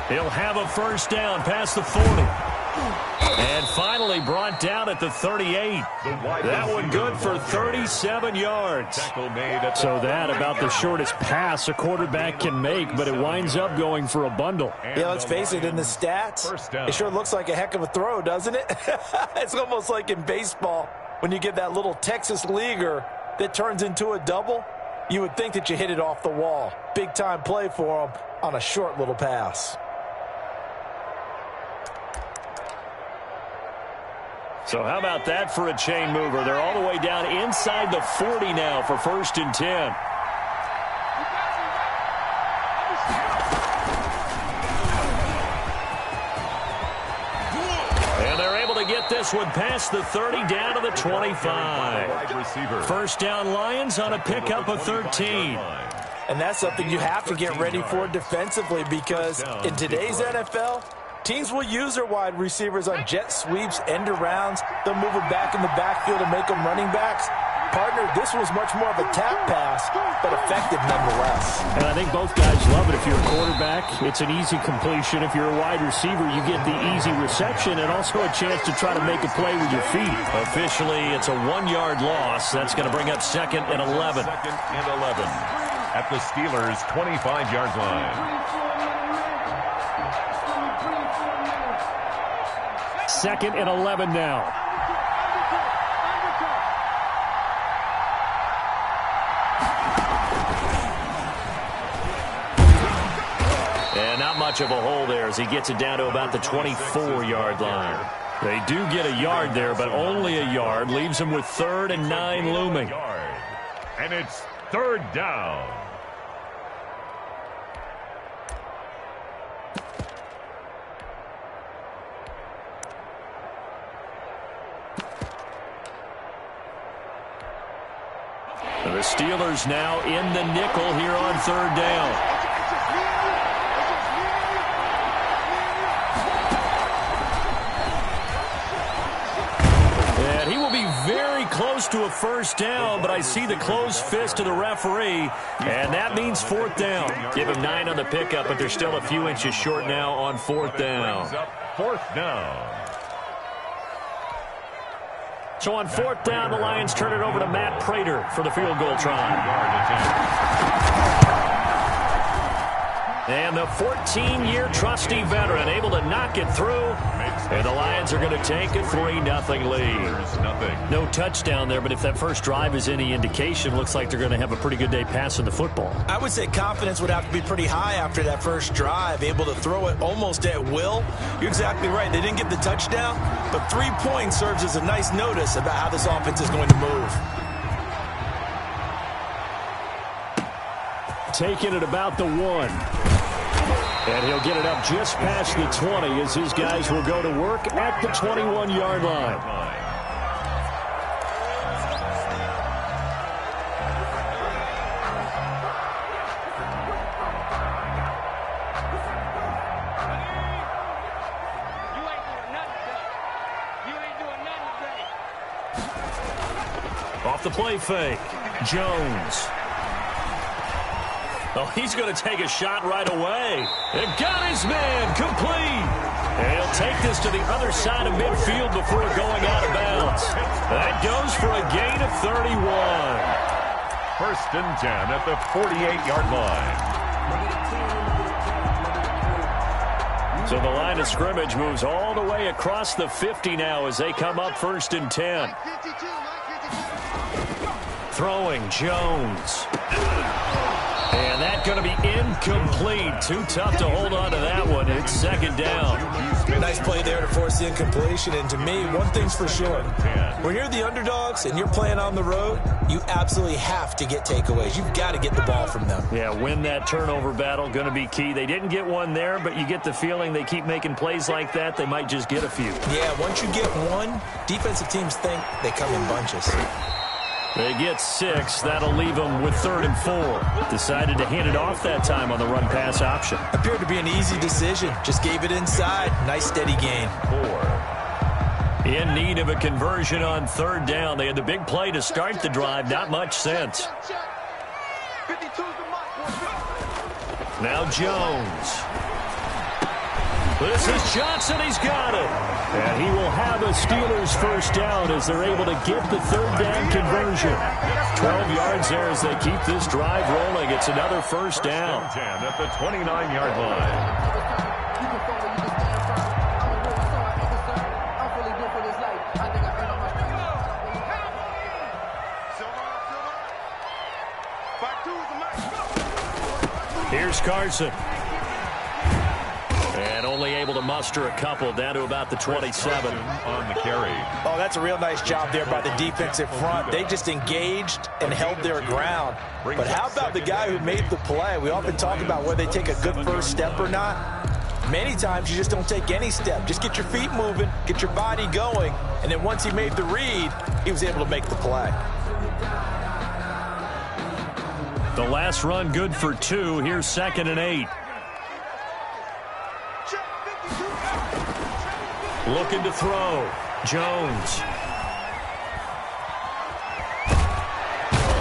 He'll have a first down past the 40. And finally brought down at the 38. That one good for 37 yards. So that about the shortest pass a quarterback can make, but it winds up going for a bundle. Yeah, let's face it, in the stats, it sure looks like a heck of a throw, doesn't it? It's almost like in baseball when you get that little Texas leaguer that turns into a double. You would think that you hit it off the wall. Big-time play for him on a short little pass. So how about that for a chain mover? They're all the way down inside the 40 now for 1st and 10. And they're able to get this one past the 30 down to the 25. First down Lions on a pickup of 13. And that's something you have to get ready for defensively because in today's NFL, teams will use their wide receivers on jet sweeps, end arounds. They'll move them back in the backfield and make them running backs. Partner, this was much more of a tap pass, but effective nonetheless. And I think both guys love it. If you're a quarterback, it's an easy completion. If you're a wide receiver, you get the easy reception and also a chance to try to make a play with your feet. Officially, it's a 1-yard loss. That's going to bring up 2nd and 11. 2nd and 11 at the Steelers' 25-yard line. 2nd and 11 now. And not much of a hole there as he gets it down to about the 24-yard line. They do get a yard there, but only a yard. Leaves them with 3rd and 9 looming. And it's 3rd down. The Steelers now in the nickel here on 3rd down. And he will be very close to a first down, but I see the closed fist of the referee, and that means 4th down. Give him 9 on the pickup, but they're still a few inches short now on 4th down. 4th down. So on 4th down, the Lions turn it over to Matt Prater for the field goal try. And the 14-year trusty veteran able to knock it through. And the Lions are going to take a 3-0 lead. No touchdown there, but if that first drive is any indication, looks like they're going to have a pretty good day passing the football. I would say confidence would have to be pretty high after that first drive, able to throw it almost at will. You're exactly right. They didn't get the touchdown, but 3 points serves as a nice notice about how this offense is going to move. Taking it about the 1. And he'll get it up just past the 20 as his guys will go to work at the 21-yard line. Off the play fake, Jones. Oh, he's going to take a shot right away. And got his man complete. And he'll take this to the other side of midfield before going out of bounds. That goes for a gain of 31. 1st and 10 at the 48-yard line. So the line of scrimmage moves all the way across the 50 now as they come up 1st and 10. Throwing Jones. And that's going to be incomplete. Too tough to hold on to that one. It's 2nd down. Nice play there to force the incompletion. And to me, one thing's for sure. When you're the underdogs and you're playing on the road, you absolutely have to get takeaways. You've got to get the ball from them. Yeah, win that turnover battle. Going to be key. They didn't get one there, but you get the feeling they keep making plays like that. They might just get a few. Yeah, once you get one, defensive teams think they come in bunches. They get 6. That'll leave them with 3rd and 4. Decided to hand it off that time on the run-pass option. Appeared to be an easy decision. Just gave it inside. Nice steady gain. 4. In need of a conversion on 3rd down. They had the big play to start the drive. Not much sense. Now Jones. This is Johnson. He's got it. And he will have a Steelers first down as they're able to get the third down conversion. 12 yards there as they keep this drive rolling. It's another first down. 10 at the 29-yard line. Here's Carson. And only able to muster a couple down to about the 27. On the carry. Oh, that's a real nice job there by the defensive front. They just engaged and held their ground. But how about the guy who made the play? We often talk about whether they take a good first step or not. Many times you just don't take any step. Just get your feet moving, get your body going, and then once he made the read, he was able to make the play. The last run good for 2. Here's 2nd and 8. Looking to throw. Jones.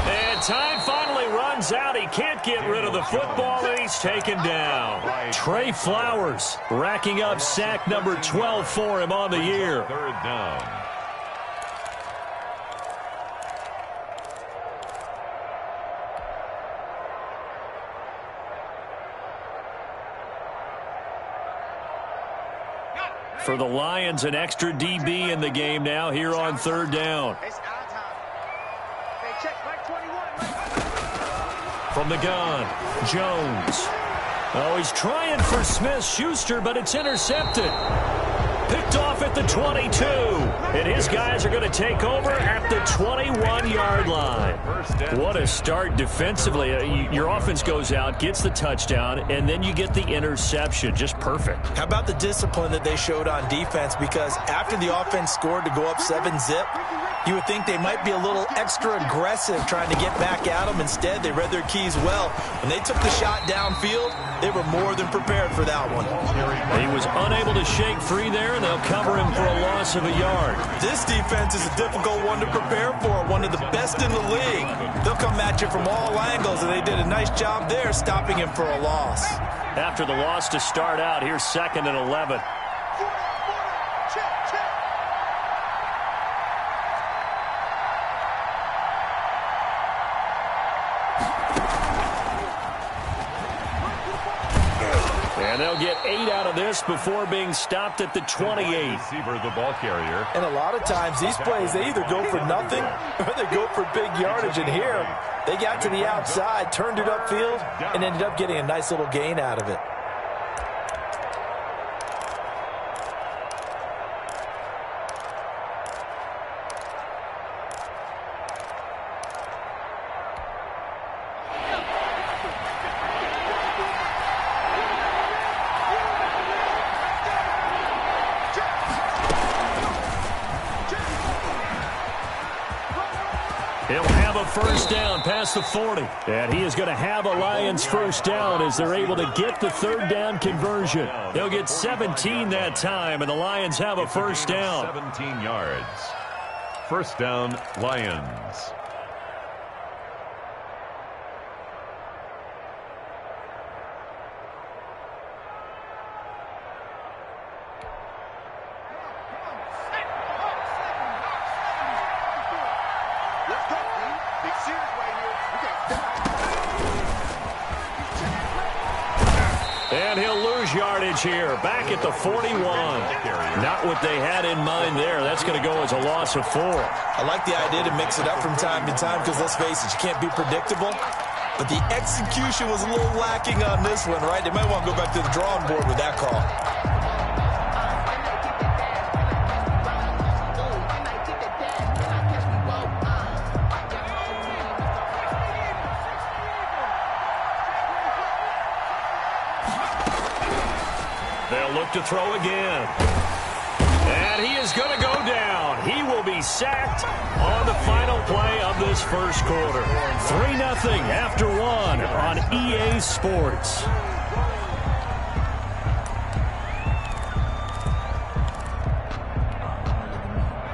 And time finally runs out. He can't get rid of the football, and he's taken down. Trey Flowers racking up sack number 12 for him on the year. Third down. For the Lions, an extra DB in the game now here on third down. From the gun, Jones. Oh, he's trying for Smith-Schuster, but it's intercepted. Picked off at the 22. And his guys are going to take over at the 21-yard line. What a start defensively. Your offense goes out, gets the touchdown, and then you get the interception. Just perfect. How about the discipline that they showed on defense? Because after the offense scored to go up 7-zip, you would think they might be a little extra aggressive trying to get back at them. Instead, they read their keys well. When they took the shot downfield, they were more than prepared for that one. He was unable to shake free there, and they'll cover him for a loss of a yard. This defense is a difficult one to prepare for, one of the best in the league. They'll come at you from all angles, and they did a nice job there stopping him for a loss. After the loss to start out, here's 2nd and 11. And they'll get 8 out of this before being stopped at the 28. Receiver, the ball carrier. And a lot of times these plays, they either go for nothing or they go for big yardage. And here, they got to the outside, turned it upfield, and ended up getting a nice little gain out of it. He'll have a first down past the 40. And he is going to have a Lions first down as they're able to get the third down conversion. They'll get 17 that time, and the Lions have a first down. 17 yards. First down, Lions. And he'll lose yardage here, back at the 41. Not what they had in mind there. That's going to go as a loss of 4. I like the idea to mix it up from time to time because, let's face it, you can't be predictable. But the execution was a little lacking on this one, right? They might want to go back to the drawing board with that call. They'll look to throw again. And he is going to go down. He will be sacked on the final play of this first quarter. 3-0 after 1 on EA Sports.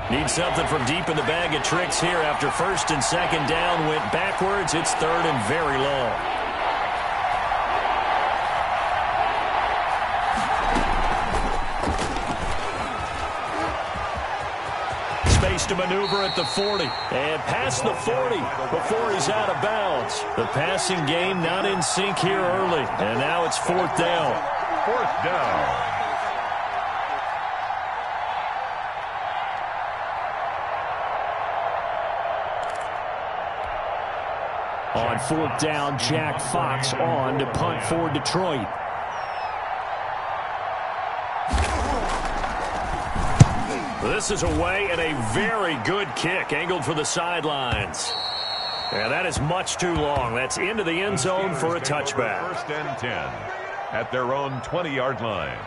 Need something from deep in the bag of tricks here after first and second down went backwards. It's third and very long. looks to maneuver at the 40. And past the 40 before he's out of bounds. The passing game not in sync here early. And now it's 4th down. 4th down. On 4th down, Jack Fox on to punt for Detroit. This is away and a very good kick angled for the sidelines. Yeah, that is much too long. That's into the end zone for a touchback. 1st and 10 at their own 20-yard line.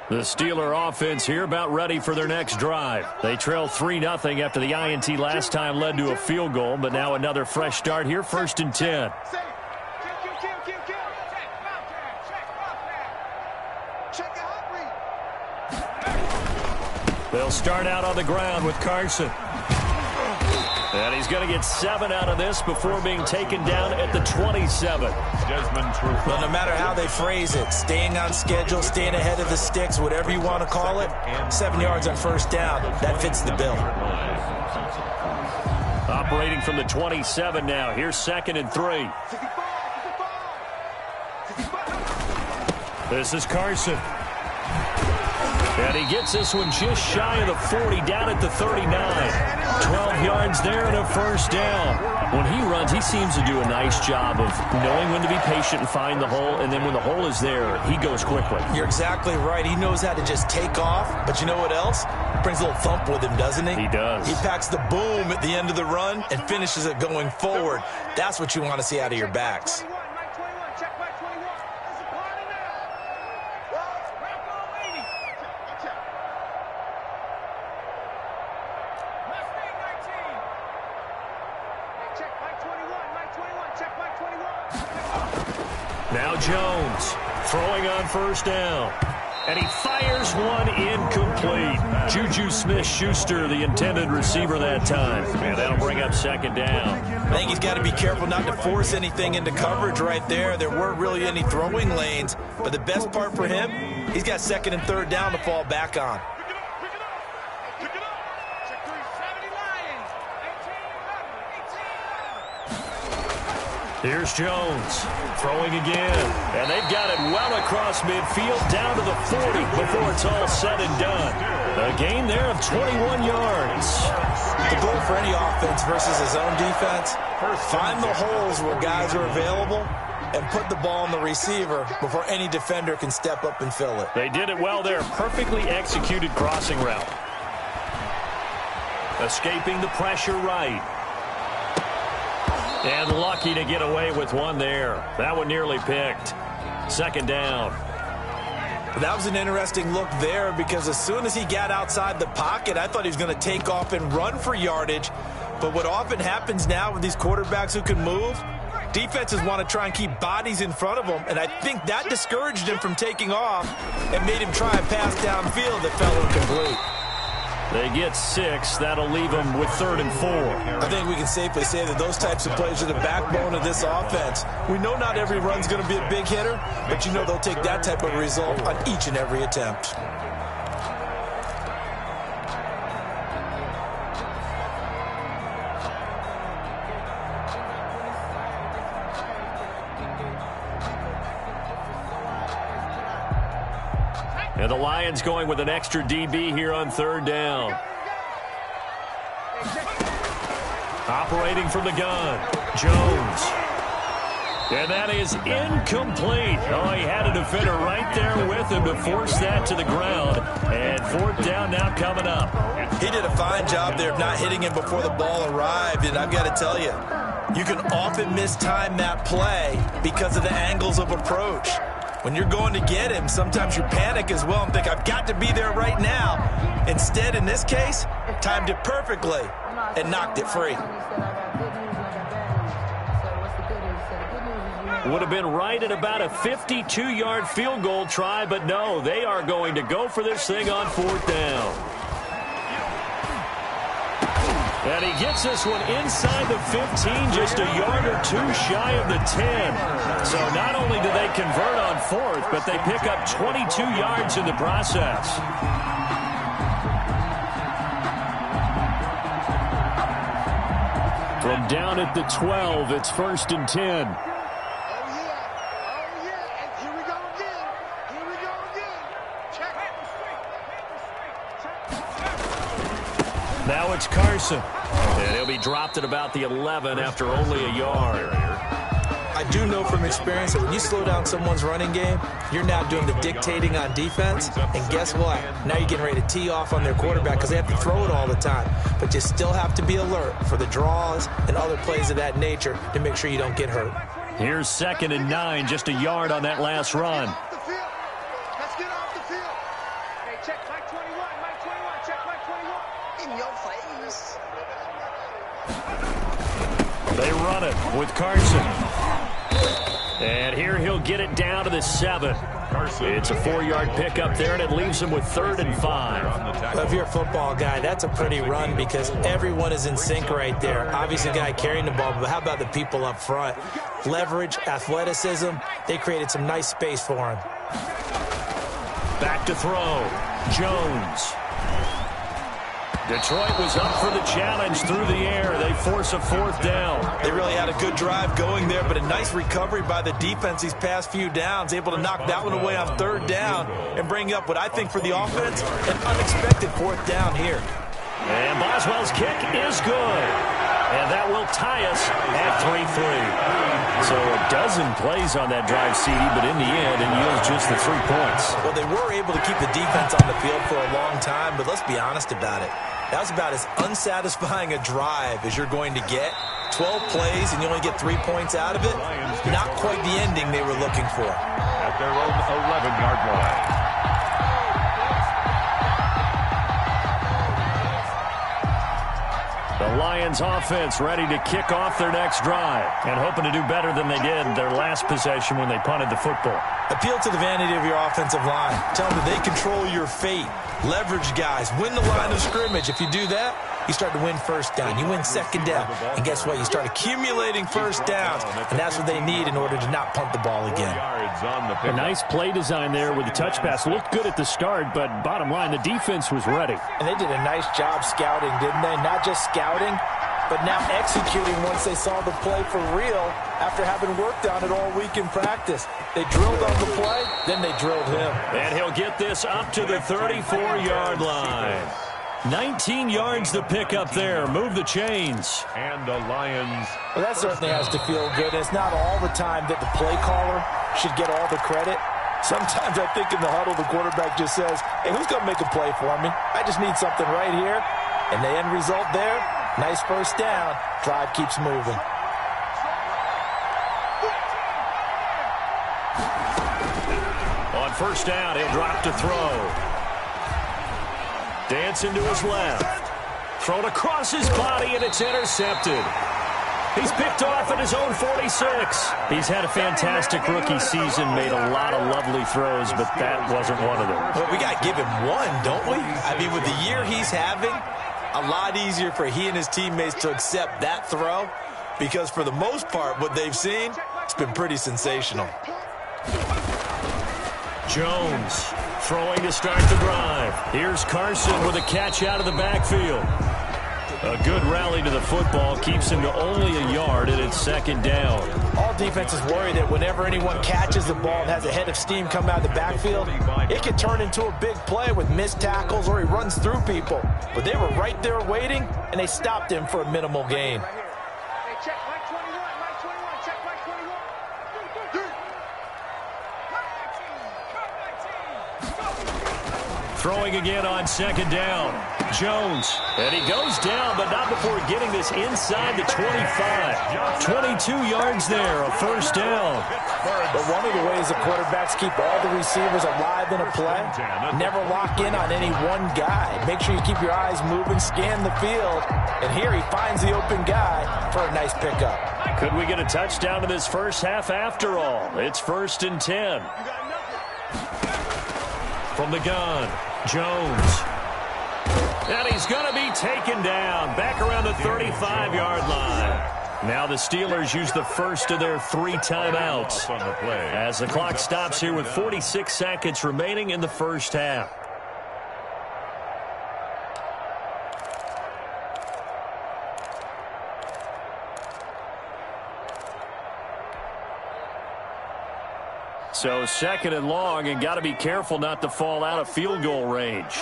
The Steeler offense here about ready for their next drive. They trail 3-0 after the INT last time led to a field goal, but now another fresh start here, 1st and 10. They'll start out on the ground with Carson. And he's going to get 7 out of this before being taken down at the 27. Well, no matter how they phrase it, staying on schedule, staying ahead of the sticks, whatever you want to call it, 7 yards on 1st down, that fits the bill. Operating from the 27 now. Here's 2nd and 3. This is Carson. And he gets this one just shy of the 40, down at the 39. 12 yards there and a 1st down. When he runs, he seems to do a nice job of knowing when to be patient and find the hole, and then when the hole is there, he goes quickly. You're exactly right. He knows how to just take off, but you know what else? Brings a little thump with him, doesn't he? He does. He packs the boom at the end of the run and finishes it going forward. That's what you want to see out of your backs. Now Jones throwing on 1st down. And he fires one incomplete. Juju Smith-Schuster, the intended receiver that time. And that'll bring up 2nd down. I think he's got to be careful not to force anything into coverage right there. There weren't really any throwing lanes. But the best part for him, he's got 2nd and 3rd down to fall back on. Here's Jones throwing again. And they've got it well across midfield down to the 40 before it's all said and done. A gain there of 21 yards. The goal for any offense versus his own defense, find the holes where guys are available and put the ball on the receiver before any defender can step up and fill it. They did it well there. Perfectly executed crossing route. Escaping the pressure right. And lucky to get away with one there. That one nearly picked. 2nd down. That was an interesting look there because as soon as he got outside the pocket, I thought he was going to take off and run for yardage. But what often happens now with these quarterbacks who can move, defenses want to try and keep bodies in front of them, and I think that discouraged him from taking off and made him try a pass downfield that fell incomplete. They get 6. That'll leave them with 3rd and 4. I think we can safely say that those types of plays are the backbone of this offense. We know not every run's going to be a big hitter, but you know they'll take that type of result on each and every attempt. And the Lions going with an extra DB here on 3rd down. Operating from the gun, Jones. And that is incomplete. Oh, he had a defender right there with him to force that to the ground. And 4th down now coming up. He did a fine job there of not hitting him before the ball arrived. And I've got to tell you, you can often mistime that play because of the angles of approach. When you're going to get him, sometimes you panic as well and think, I've got to be there right now. Instead, in this case, timed it perfectly and knocked it free. Would have been right at about a 52-yard field goal try, but no, they are going to go for this thing on 4th down. And he gets this one inside the 15, just a yard or two shy of the 10. So not only do they convert on fourth, but they pick up 22 yards in the process. From down at the 12, it's 1st and 10. Now it's Carson. And he'll be dropped at about the 11 after only a yard. I do know from experience that when you slow down someone's running game, you're now doing the dictating on defense. And guess what? Now you're getting ready to tee off on their quarterback because they have to throw it all the time. But you still have to be alert for the draws and other plays of that nature to make sure you don't get hurt. Here's 2nd and 9, just a yard on that last run. Let's get off the field. Hey, check Mike 21, Mike 21, check Mike 21. In your face. They run it with Carson. And here he'll get it down to the 7. It's a 4-yard pickup there, and it leaves him with 3rd and 5. Well, if you're a football guy, that's a pretty run because everyone is in sync right there. Obviously, the guy carrying the ball, but how about the people up front? Leverage, athleticism, they created some nice space for him. Back to throw. Jones. Detroit was up for the challenge through the air. They force a 4th down. They really had a good drive going there, but a nice recovery by the defense these past few downs, able to knock that one away on 3rd down and bring up what I think for the offense, an unexpected 4th down here. And Boswell's kick is good. And that will tie us at 3-3. So a dozen plays on that drive, CD, but in the end, it yields just the 3 points. Well, they were able to keep the defense on the field for a long time, but let's be honest about it. That was about as unsatisfying a drive as you're going to get. 12 plays and you only get 3 points out of it. Not quite the ending they were looking for. At their own 11-yard line. The Lions offense ready to kick off their next drive and hoping to do better than they did their last possession when they punted the football. Appeal to the vanity of your offensive line. Tell them that they control your fate. Leverage guys. Win the line of scrimmage. If you do that, you start to win 1st down. You win 2nd down. And guess what? You start accumulating 1st downs. And that's what they need in order to not punt the ball again. A nice play design there with the touch pass. Looked good at the start, but bottom line, the defense was ready. And they did a nice job scouting, didn't they? Not just scouting, but now executing once they saw the play for real after having worked on it all week in practice. They drilled on the play, then they drilled him. And he'll get this up to the 34-yard line. 19 yards to pick up there. Move the chains. And the Lions. Well, that certainly has to feel good. And it's not all the time that the play caller should get all the credit. Sometimes I think in the huddle, the quarterback just says, hey, who's going to make a play for me? I just need something right here. And the end result there, nice 1st down. Drive keeps moving. On 1st down, he'll drop to throw. Dancing to his left. Thrown across his body, and it's intercepted. He's picked off at his own 46. He's had a fantastic rookie season, made a lot of lovely throws, but that wasn't one of them. Well, we got to give him one, don't we? I mean, with the year he's having, a lot easier for he and his teammates to accept that throw because for the most part, what they've seen, it's been pretty sensational. Jones throwing to start the drive. Here's Carson with a catch out of the backfield. A good rally to the football keeps him to only a yard, and it's 2nd down. All defenses worry that whenever anyone catches the ball and has a head of steam come out of the backfield, it can turn into a big play with missed tackles or he runs through people. But they were right there waiting, and they stopped him for a minimal gain. Hey, check Mike 21, Mike 21, check Mike 21. Throwing again on 2nd down. Jones. And he goes down, but not before getting this inside the 25. 22 yards there, a 1st down. But one of the ways the quarterbacks keep all the receivers alive in a play, never lock in on any one guy. Make sure you keep your eyes moving, scan the field. And here he finds the open guy for a nice pickup. Could we get a touchdown in this first half after all? It's 1st and 10. From the gun, Jones. And he's going to be taken down back around the 35-yard line. Now the Steelers use the first of their 3 timeouts as the clock stops here with 46 seconds remaining in the first half. So 2nd and long, and got to be careful not to fall out of field goal range.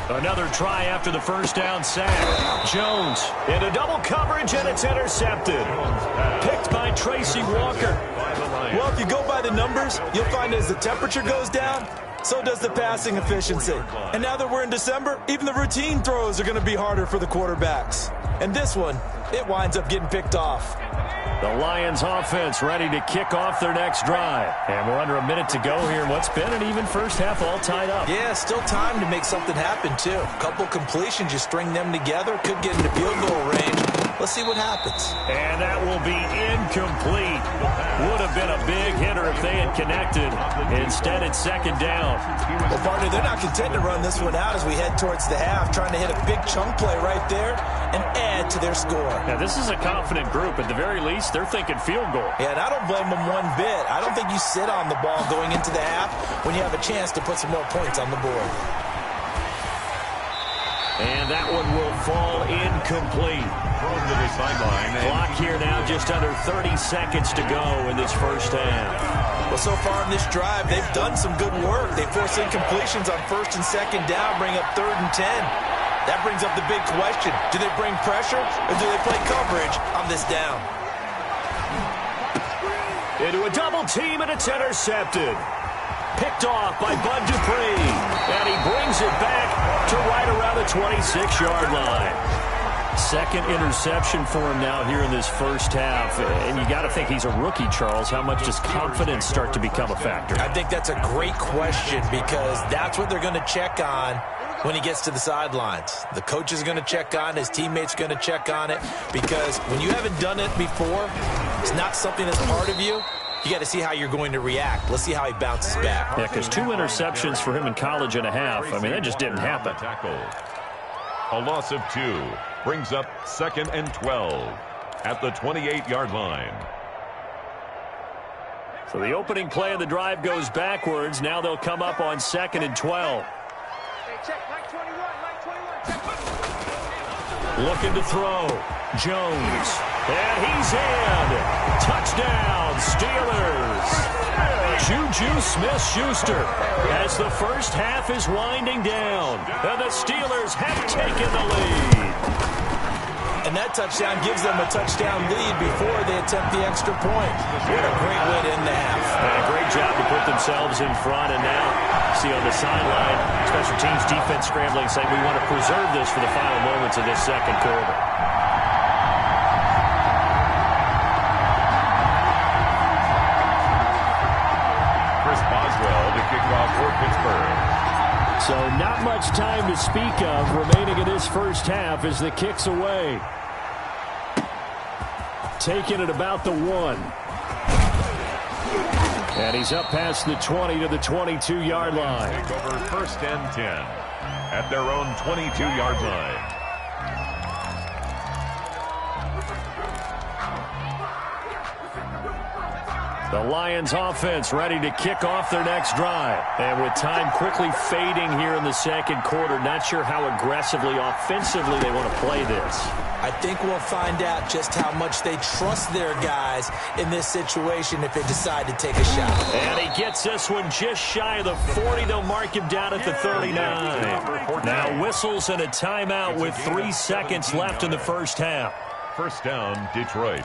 Another try after the first down sack. Jones into double coverage, and it's intercepted. Picked by Tracy Walker. Well, if you go by the numbers, you'll find as the temperature goes down, so does the passing efficiency. And now that we're in December, even the routine throws are going to be harder for the quarterbacks. And this one, it winds up getting picked off. The Lions offense ready to kick off their next drive. And we're under a minute to go here in what's been an even first half, all tied up. Yeah, still time to make something happen, too. A couple completions, you string them together, could get into field goal range. Let's see what happens. And that will be incomplete. Would have been a big hitter if they had connected. Instead, it's 2nd down. Well, partner, they're not content to run this one out as we head towards the half, trying to hit a big chunk play right there and add to their score. Now, this is a confident group. At the very least, they're thinking field goal. Yeah, and I don't blame them one bit. I don't think you sit on the ball going into the half when you have a chance to put some more points on the board. And that one will fall incomplete. Thrown to the sideline. Clock here now, just under 30 seconds to go in this first half. Well, so far in this drive, they've done some good work. They force incompletions on 1st and 2nd down, bring up 3rd and 10. That brings up the big question. Do they bring pressure or do they play coverage on this down? Into a double team, and it's intercepted. Picked off by Bud Dupree. And he brings it back to right around the 26-yard line. 2nd interception for him now here in this first half. And you got to think he's a rookie, Charles. How much does confidence start to become a factor? I think that's a great question because that's what they're going to check on when he gets to the sidelines. The coach is going to check on it. His teammates are going to check on it because when you haven't done it before, it's not something that's part of you. You got to see how you're going to react. Let's see how he bounces back. Yeah, because 2 interceptions for him in college and a half. I mean, that just didn't happen. A loss of 2 brings up 2nd and 12 at the 28-yard line. So the opening play of the drive goes backwards. Now they'll come up on 2nd and 12. Looking to throw. Jones. And he's in. Touchdown, Steelers. Juju Smith-Schuster as the first half is winding down. And the Steelers have taken the lead. And that touchdown gives them a touchdown lead before they attempt the extra point. What a great way to end the half. Great job to put themselves in front. And now, see on the sideline, special teams defense scrambling, saying we want to preserve this for the final moments of this 2nd quarter. So not much time to speak of remaining in this first half as the kick's away. Taking it about the 1. And he's up past the 20 to the 22-yard line. Take over 1st and 10 at their own 22-yard line. The Lions offense ready to kick off their next drive. And with time quickly fading here in the 2nd quarter, not sure how aggressively, offensively they want to play this. I think we'll find out just how much they trust their guys in this situation if they decide to take a shot. And he gets this one just shy of the 40. They'll mark him down at the 39. Now whistles and a timeout with 3 seconds left in the first half. First down, Detroit.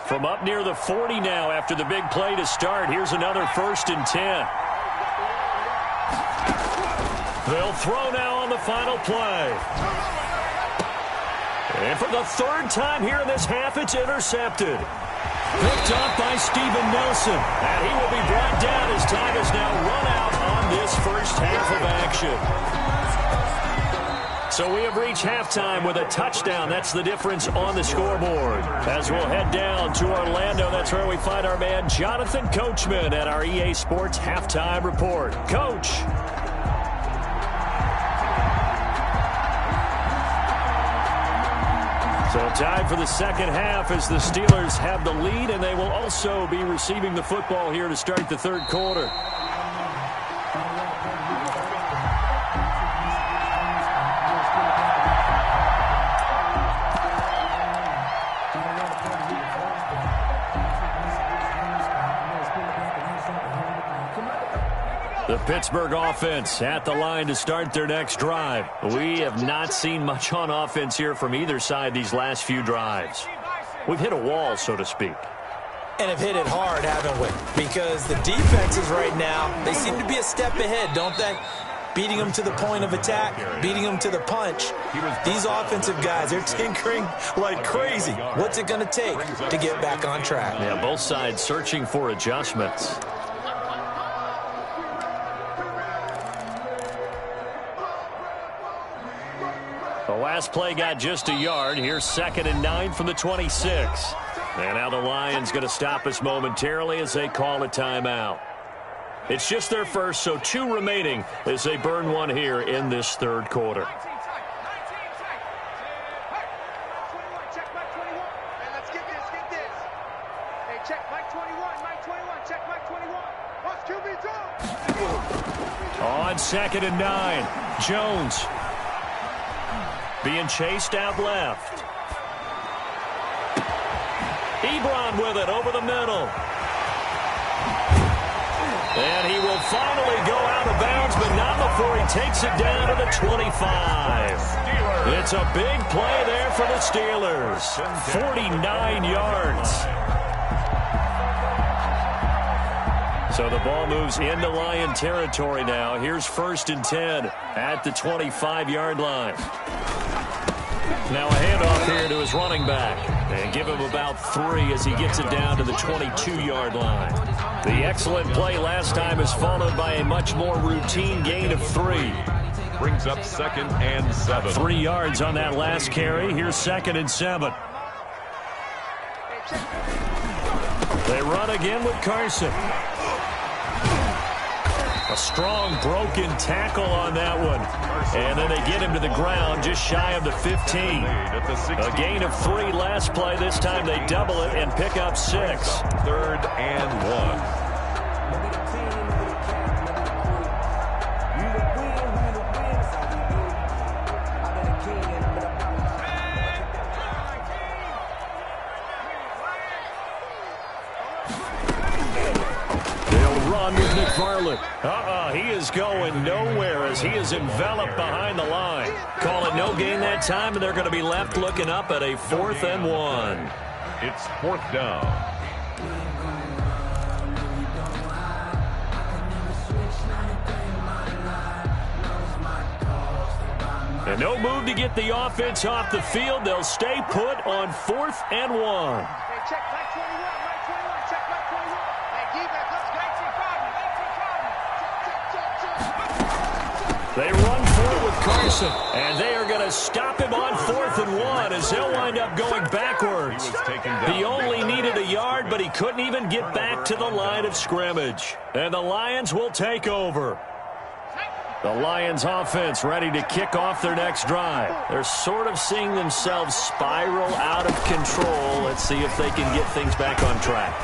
From up near the 40 now after the big play to start. Here's another 1st and 10. They'll throw now on the final play. And for the 3rd time here in this half, it's intercepted. Picked off by Steven Nelson. And he will be brought down as time is now run out on this first half of action. So we have reached halftime with a touchdown. That's the difference on the scoreboard. As we'll head down to Orlando, that's where we find our man Jonathan Coachman at our EA Sports Halftime Report. Coach. So time for the second half as the Steelers have the lead, and they will also be receiving the football here to start the third quarter. The Pittsburgh offense at the line to start their next drive. We have not seen much on offense here from either side these last few drives. We've hit a wall, so to speak. And have hit it hard, haven't we? Because the defenses right now, they seem to be a step ahead, don't they? Beating them to the point of attack, beating them to the punch. These offensive guys, they're tinkering like crazy. What's it going to take to get back on track? Yeah, both sides searching for adjustments. The last play got just a yard. Here's 2nd and 9 from the 26. And now the Lions going to stop us momentarily as they call a timeout. It's just their first, so 2 remaining as they burn one here in this third quarter. On 2nd and 9, Jones being chased out left. Ebron with it over the middle. And he will finally go out of bounds, but not before he takes it down to the 25. It's a big play there for the Steelers. 49 yards. So the ball moves into Lion territory now. Here's 1st and 10 at the 25-yard line. Now a handoff here to his running back. And give him about 3 as he gets it down to the 22-yard line. The excellent play last time is followed by a much more routine gain of 3. Brings up 2nd and 7. 3 yards on that last carry. Here's 2nd and 7. They run again with Carson. A strong broken tackle on that one. And then they get him to the ground just shy of the 15. A gain of 3 last play. This time they double it and pick up 6. 3rd and 1. McFarland. He is going nowhere as he is enveloped behind the line. Call it no gain that time, and they're going to be left looking up at a 4th and 1. It's 4th down. And no move to get the offense off the field. They'll stay put on 4th and 1. Check back 21, right 21, check back 21. Hey, D-back, let's go. They run for it with Carson, and they are going to stop him on 4th and 1 as they'll wind up going backwards. He only needed a yard, but he couldn't even get back to the line of scrimmage. And the Lions will take over. The Lions offense ready to kick off their next drive. They're sort of seeing themselves spiral out of control. Let's see if they can get things back on track.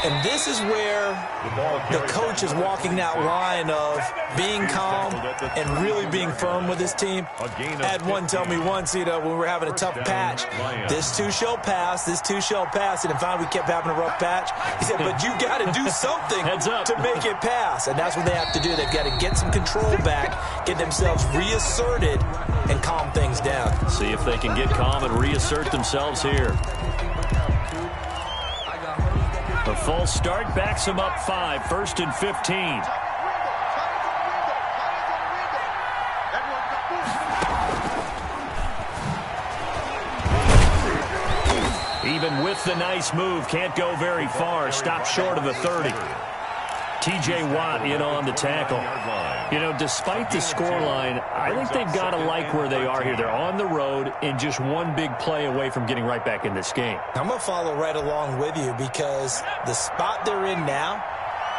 And this is where the coach is walking that line of being calm and really being firm with his team. I had one tell me once, when we were having a tough patch, this too shall pass, this too shall pass. And finally we kept having a rough patch. He said, but you got to do something to make it pass. And that's what they have to do. They've got to get some control back, get themselves reasserted, and calm things down. See if they can get calm and reassert themselves here. The false start backs them up 5, 1st and 15. Even with the nice move, can't go very far. Stop short of the 30. T.J. Watt in on the tackle. You know, despite the scoreline, I think they've got to like where they are here. They're on the road and just one big play away from getting right back in this game. I'm going to follow right along with you because the spot they're in now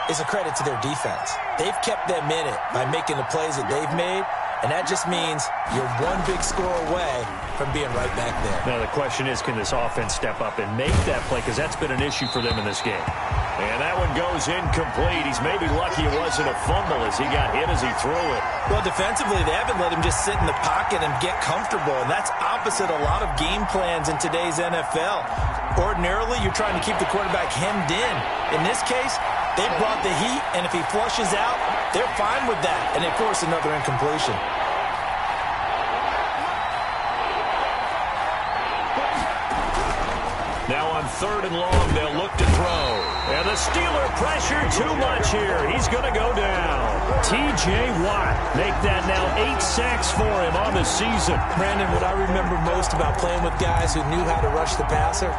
is a credit to their defense. They've kept them in it by making the plays that they've made, and that just means you're one big score away from being right back there. Now the question is, can this offense step up and make that play? Because that's been an issue for them in this game. And that one goes incomplete. He's maybe lucky it wasn't a fumble as he got hit as he threw it. Well, defensively, they haven't let him just sit in the pocket and get comfortable, and that's opposite a lot of game plans in today's NFL. Ordinarily, you're trying to keep the quarterback hemmed in. In this case, they brought the heat, and if he flushes out, they're fine with that, and they force another incompletion. Now on 3rd and long, they'll look to throw. And the Steeler pressure too much here. He's going to go down. T.J. Watt make that now 8 sacks for him on the season. Brandon, what I remember most about playing with guys who knew how to rush the passer,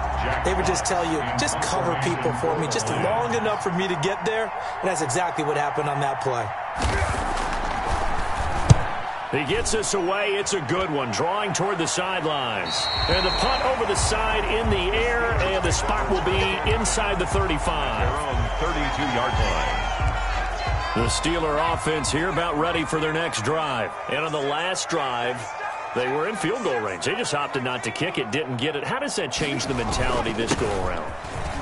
they would just tell you, just cover people for me, just long enough for me to get there. And that's exactly what happened on that play. He gets us away. It's a good one, drawing toward the sidelines. And the punt over the side in the air, and the spot will be inside the 35. Their own 32-yard line. The Steeler offense here about ready for their next drive. And on the last drive, they were in field goal range. They just opted not to kick it, didn't get it. How does that change the mentality this go-around?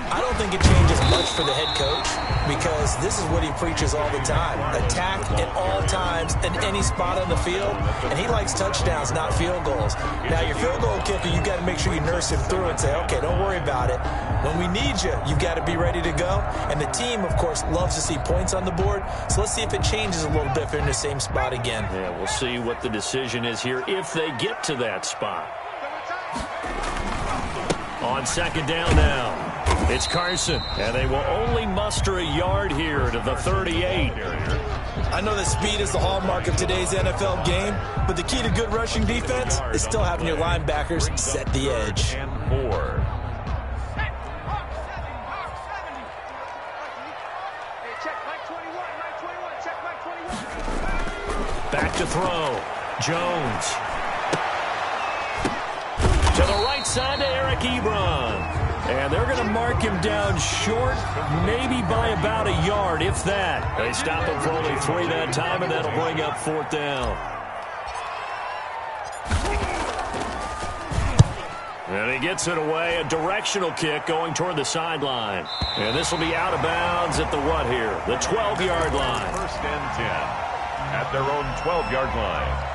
I don't think it changes much for the head coach because this is what he preaches all the time. Attack at all times in any spot on the field, and he likes touchdowns, not field goals. Now, your field goal kicker, you got to make sure you nurse him through and say, okay, don't worry about it. When we need you, you got to be ready to go. And the team, of course, loves to see points on the board, so let's see if it changes a little bit if they're in the same spot again. Yeah, we'll see what the decision is here if they get to that spot. On 2nd down now. It's Carson, and they will only muster a yard here to the 38. I know that speed is the hallmark of today's NFL game, but the key to good rushing defense is still having your linebackers set the edge. And 4. Back to throw. Jones. To the right side to Eric Ebron. And they're going to mark him down short, maybe by about a yard, if that. They stop him for only 3 that time, and that'll bring up 4th down. And he gets it away, a directional kick going toward the sideline. And this will be out of bounds at the what here? The 12-yard line. 1st and 10 at their own 12-yard line.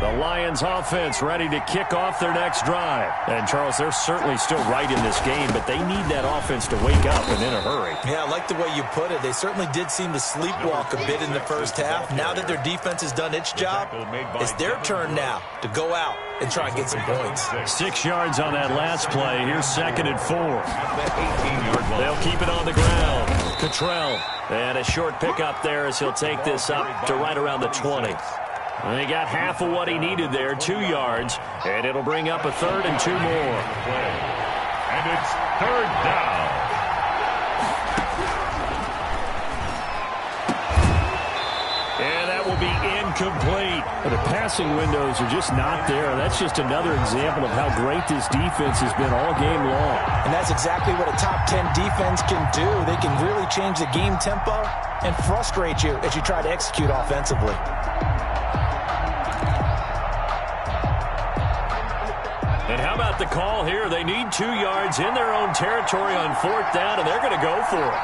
The Lions offense ready to kick off their next drive. And, Charles, they're certainly still right in this game, but they need that offense to wake up and in a hurry. Yeah, I like the way you put it. They certainly did seem to sleepwalk a bit in the first half. Now that their defense has done its job, it's their turn now to go out and try and get some points. 6 yards on that last play. Here's 2nd and 4. They'll keep it on the ground. Cottrell, and a short pickup there as he'll take this up to right around the 20. And he got half of what he needed there, 2 yards, and it'll bring up a 3rd and 2 more. And it's 3rd down. And that will be incomplete. The passing windows are just not there. That's just another example of how great this defense has been all game long. And that's exactly what a top 10 defense can do. They can really change the game tempo and frustrate you as you try to execute offensively. And how about the call here? They need 2 yards in their own territory on 4th down, and they're going to go for it.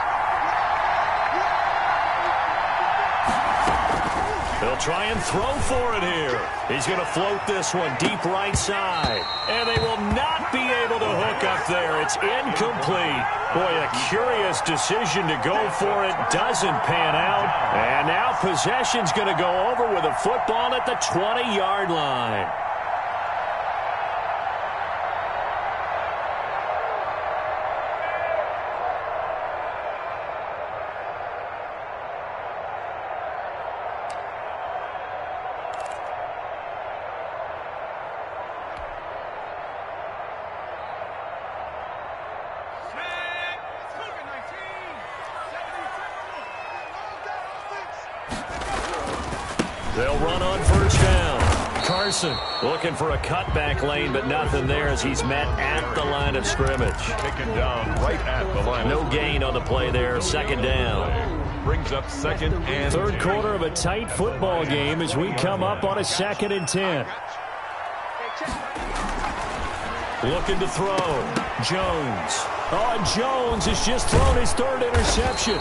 They'll try and throw for it here. He's going to float this one deep right side. And they will not be able to hook up there. It's incomplete. Boy, a curious decision to go for it. Doesn't pan out. And now possession's going to go over with a football at the 20-yard line. They'll run on first down. Carson looking for a cutback lane, but nothing there as he's met at the line of scrimmage. Taken down right at the line. No gain on the play there. Second down. Brings up second and third quarter of a tight football game as we come up on a 2nd and 10. Looking to throw. Jones. Oh, and Jones has just thrown his 3rd interception.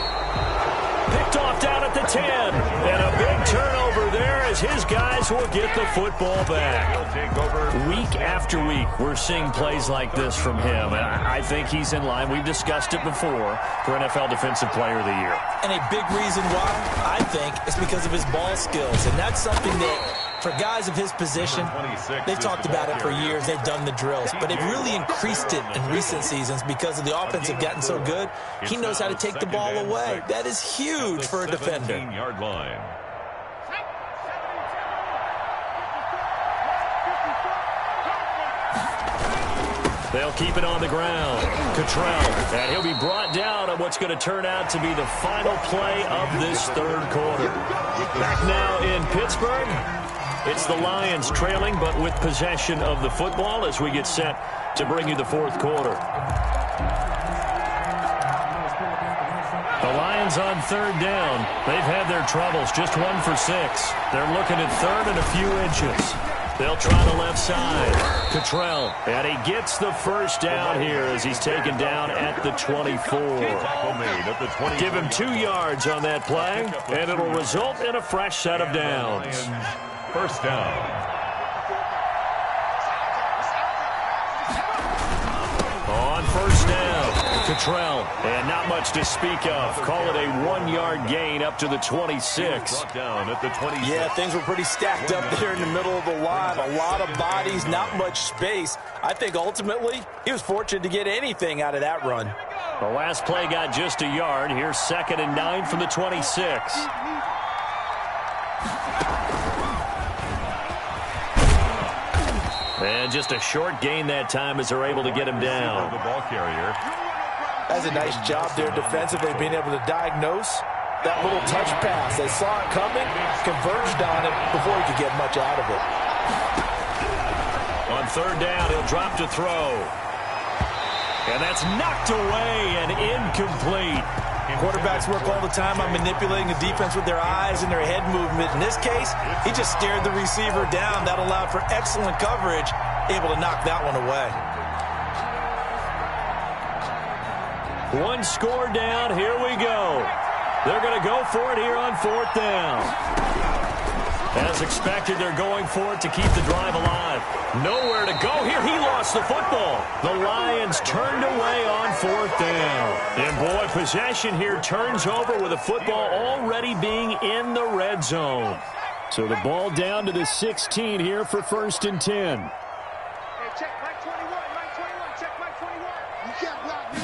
Picked off down at the 10. And a big turnover there as his guys will get the football back. Week after week, we're seeing plays like this from him. And I think he's in line. We've discussed it before for NFL Defensive Player of the Year. And a big reason why, I think, is because of his ball skills. And that's something that, for guys of his position, they've talked about it for years. They've done the drills. But they've really increased it in recent seasons because of the offense have gotten so good. He knows how to take the ball away. That is huge for a defender. 17-yard line. They'll keep it on the ground. Cottrell, and he'll be brought down on what's going to turn out to be the final play of this 3rd quarter. Back now in Pittsburgh. It's the Lions trailing, but with possession of the football as we get set to bring you the 4th quarter. The Lions on 3rd down. They've had their troubles, just 1 for 6. They're looking at 3rd and a few inches. They'll try the left side. Cottrell, and he gets the first down here as he's taken down at the 24. Give him 2 yards on that play, and it'll result in a fresh set of downs. First down. On first down, Cottrell, and not much to speak of. Call it a 1-yard gain up to the 26. Down at the 26. Yeah, things were pretty stacked up there in the middle of the line. A lot of bodies, not much space. I think ultimately he was fortunate to get anything out of that run. The last play got just a yard. Here's 2nd and 9 from the 26. And just a short gain that time as they're able to get him down. The ball carrier. That's a nice job there defensively, being able to diagnose that little touch pass. They saw it coming, converged on it before he could get much out of it. On 3rd down, he'll drop to throw. And that's knocked away and incomplete. Quarterbacks work all the time on manipulating the defense with their eyes and their head movement. In this case, he just stared the receiver down. That allowed for excellent coverage, able to knock that one away. 1 score down. Here we go. They're going to go for it here on 4th down. As expected, they're going for it to keep the drive alive. Nowhere to go here. He lost the football. The Lions turned away on 4th down. And boy, possession here turns over with the football already being in the red zone. So the ball down to the 16 here for 1st and 10. Hey, check Mike 21, Mike 21, check Mike 21. You can't block me.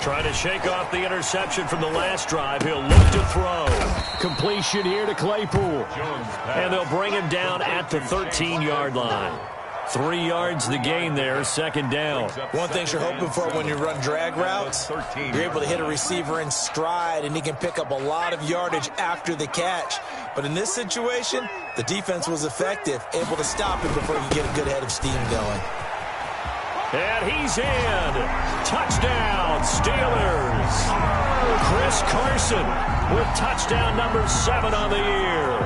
Trying to shake off the interception from the last drive. He'll look to throw. Completion here to Claypool. And they'll bring him down at the 13-yard line. 3 yards the gain there, 2nd down. One thing you're hoping for when you run drag routes, you're able to hit a receiver in stride, and he can pick up a lot of yardage after the catch. But in this situation, the defense was effective, able to stop him before he could get a good head of steam going. And he's in. Touchdown, Steelers. Chris Carson with touchdown number 7 on the year.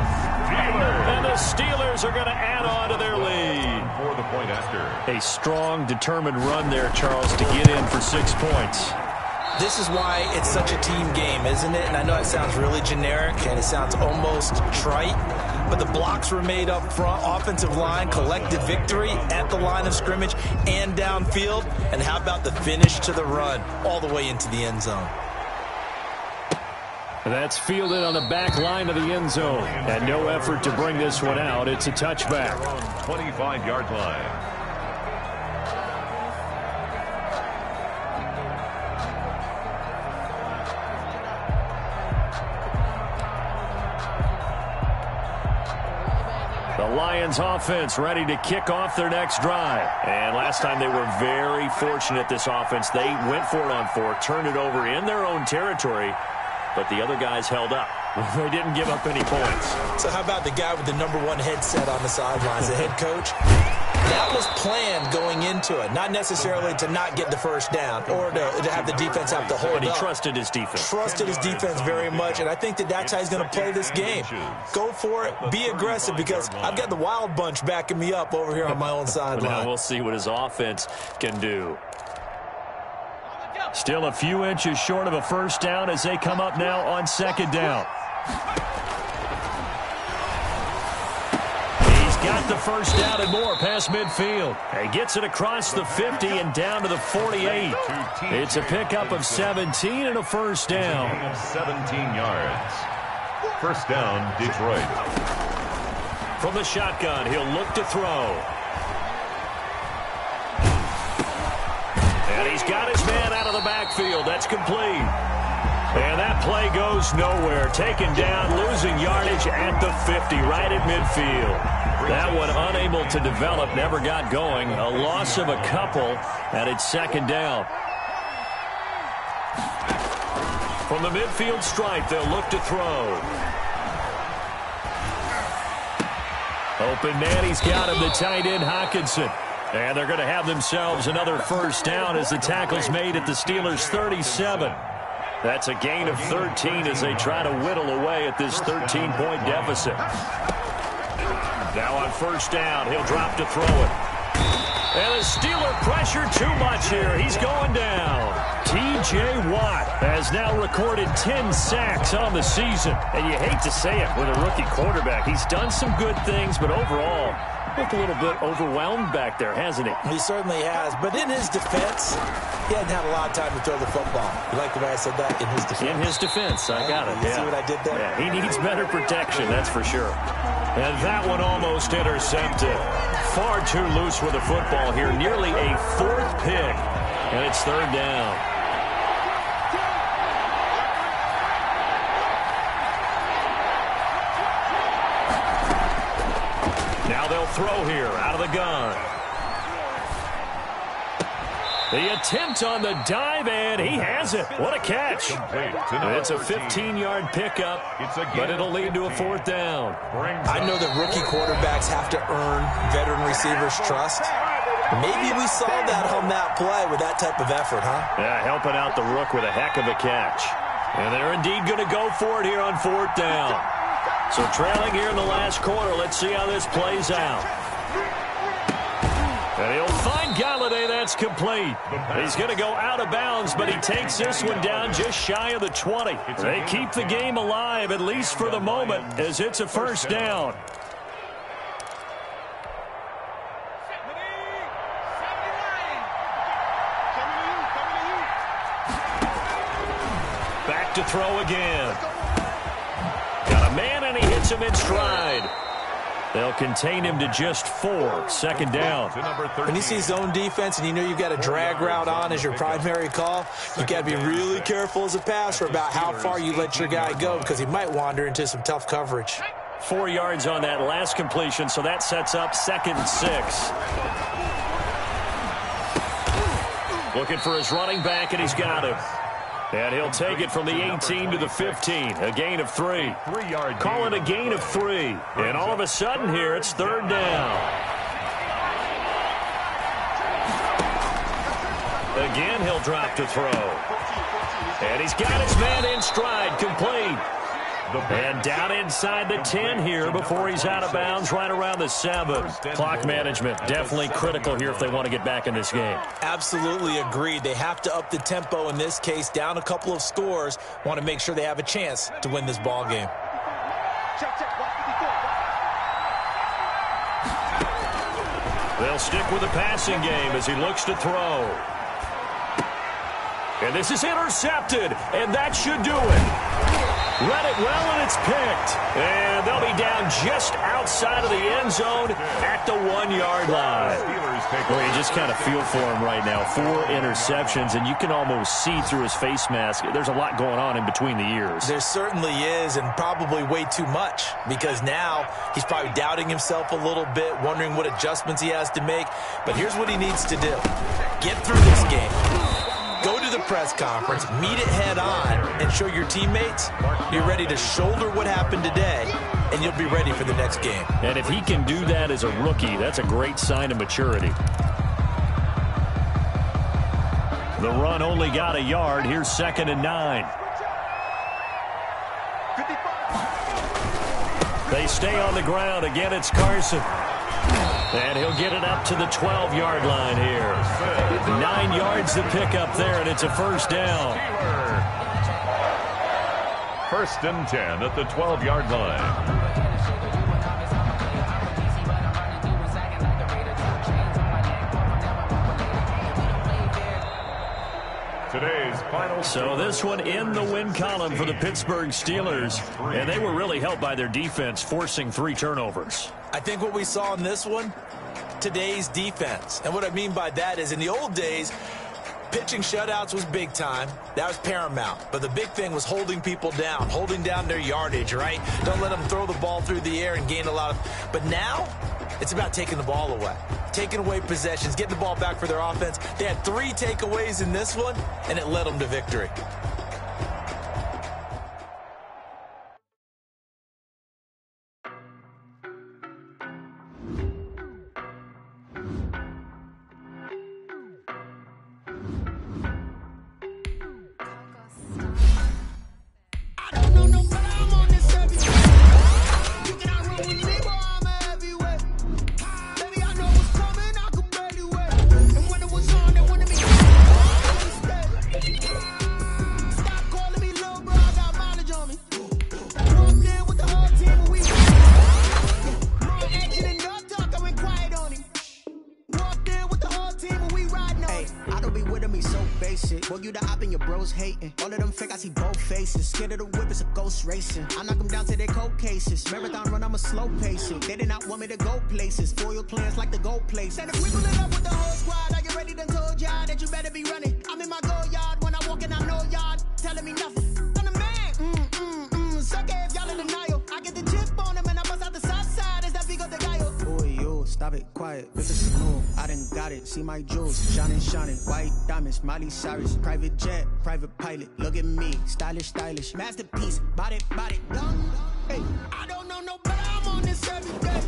And the Steelers are going to add on to their lead. For the point after. A strong, determined run there, Charles, to get in for 6 points. This is why it's such a team game, isn't it? And I know it sounds really generic and it sounds almost trite, but the blocks were made up front, offensive line, collective victory at the line of scrimmage and downfield. And how about the finish to the run all the way into the end zone? That's fielded on the back line of the end zone. And no effort to bring this one out. It's a touchback. 25-yard line. The Lions offense ready to kick off their next drive. And last time they were very fortunate, this offense. They went for it on 4, turned it over in their own territory, but the other guys held up. They didn't give up any points. So how about the guy with the #1 headset on the sidelines, the head coach? That was planned going into it, not necessarily to not get the first down or to have the defense have to hold up. But he trusted his defense. Trusted his defense very much, and I think that's how he's going to play this game. Go for it. Be aggressive, because I've got the wild bunch backing me up over here on my own sideline. Now we'll see what his offense can do. Still a few inches short of a first down as they come up now on second down. Got the first down and more past midfield. He gets it across the 50 and down to the 48. It's a pickup of 17 and a first down. 17 yards. First down, Detroit. From the shotgun, he'll look to throw. And he's got his man out of the backfield. That's complete. And that play goes nowhere. Taken down, losing yardage at the 50, right at midfield. That one unable to develop, never got going. A loss of a couple, and it's second down. From the midfield stripe, they'll look to throw. Open man, he's got him, the tight end, Hawkinson. And they're going to have themselves another first down as the tackle's made at the Steelers' 37. That's a gain of 13 as they try to whittle away at this 13-point deficit. Now on first down, he'll drop to throw it. And the Steeler pressure too much here. He's going down. T.J. Watt has now recorded 10 sacks on the season. And you hate to say it with a rookie quarterback. He's done some good things, but overall, looked a little bit overwhelmed back there, hasn't he? He certainly has. But in his defense, he hadn't had a lot of time to throw the football. You like the way I said that? In his defense. In his defense. I got it. You see what I did there? Yeah, he needs better protection, that's for sure. And that one almost intercepted. Far too loose with the football here. Nearly a fourth pick. And it's third down. Now they'll throw here out of the gun. The attempt on the dive, and he has it. What a catch. It's a 15-yard pickup, but it'll lead to a fourth down. I know that rookie quarterbacks have to earn veteran receivers' trust. Maybe we saw that on that play with that type of effort, huh? Yeah, helping out the rook with a heck of a catch. And they're indeed going to go for it here on fourth down. So trailing here in the last quarter, let's see how this plays out. And he'll find Galladay. That's complete. He's going to go out of bounds, but he takes this one down just shy of the 20. They keep the game alive, at least for the moment, as it's a first down. Back to throw again. Got a man, and he hits him in stride. They'll contain him to just 4. Second down. When you see zone defense and you know you've got a drag route on as your primary call, you got to be really careful as a passer about how far you let your guy go, because he might wander into some tough coverage. 4 yards on that last completion, so that sets up 2nd and 6. Looking for his running back, and he's got him. And he'll take it from the 18 to the 15. A gain of 3. Call it a gain of 3. And all of a sudden here, it's third down. Again, he'll drop to throw. And he's got his man in stride, complete. And down inside the 10 here before he's out of bounds, right around the 7. Clock management definitely critical here if they want to get back in this game. Absolutely agreed. They have to up the tempo in this case, down a couple of scores. Want to make sure they have a chance to win this ball game. They'll stick with the passing game as he looks to throw. And this is intercepted, and that should do it. Read it well, and it's picked. And they'll be down just outside of the end zone at the 1-yard line. Well, you just kind of feel for him right now. 4 interceptions, and you can almost see through his face mask. There's a lot going on in between the ears. There certainly is, and probably way too much, because now he's probably doubting himself a little bit, wondering what adjustments he has to make. But here's what he needs to do. Get through this game. Go to the press conference, meet it head on, and show your teammates you're ready to shoulder what happened today, and you'll be ready for the next game. And if he can do that as a rookie, that's a great sign of maturity. The run only got a yard. Here's 2nd and 9. They stay on the ground. Again, it's Carson. And he'll get it up to the 12-yard line here. 9 yards to pick up there, and it's a first down. 1st and 10 at the 12-yard line. Today's final. So this one in the win column for the Pittsburgh Steelers, and they were really helped by their defense, forcing 3 turnovers. I think what we saw in this one, today's defense. And what I mean by that is in the old days, pitching shutouts was big time. That was paramount. But the big thing was holding people down, holding down their yardage, right? Don't let them throw the ball through the air and gain a lot of... But now, it's about taking the ball away. Taking away possessions, getting the ball back for their offense. They had 3 takeaways in this one, and it led them to victory. Racing. I knock them down to their cold cases. Marathon run, I'm a slow pacing. They did not want me to go places. Foil plans like the gold place. And if we pull it up with the whole squad, are you ready? Done told y'all that you better be running. I'm in my go yard when I walk in, I know y'all telling me nothing. I'm the man. Suck it if y'all in denial. I get the chip on him and I bust out the south side. Is that Vigo de Gallo? Boy, yo, stop it, quiet. If it's smooth, I done got it. See my jewels, shining. White diamonds, Miley Cyrus. Private jet, private pilot. Look at me, stylish. Masterpiece, body, dumb. Hey, I don't know no better, I'm on this every day.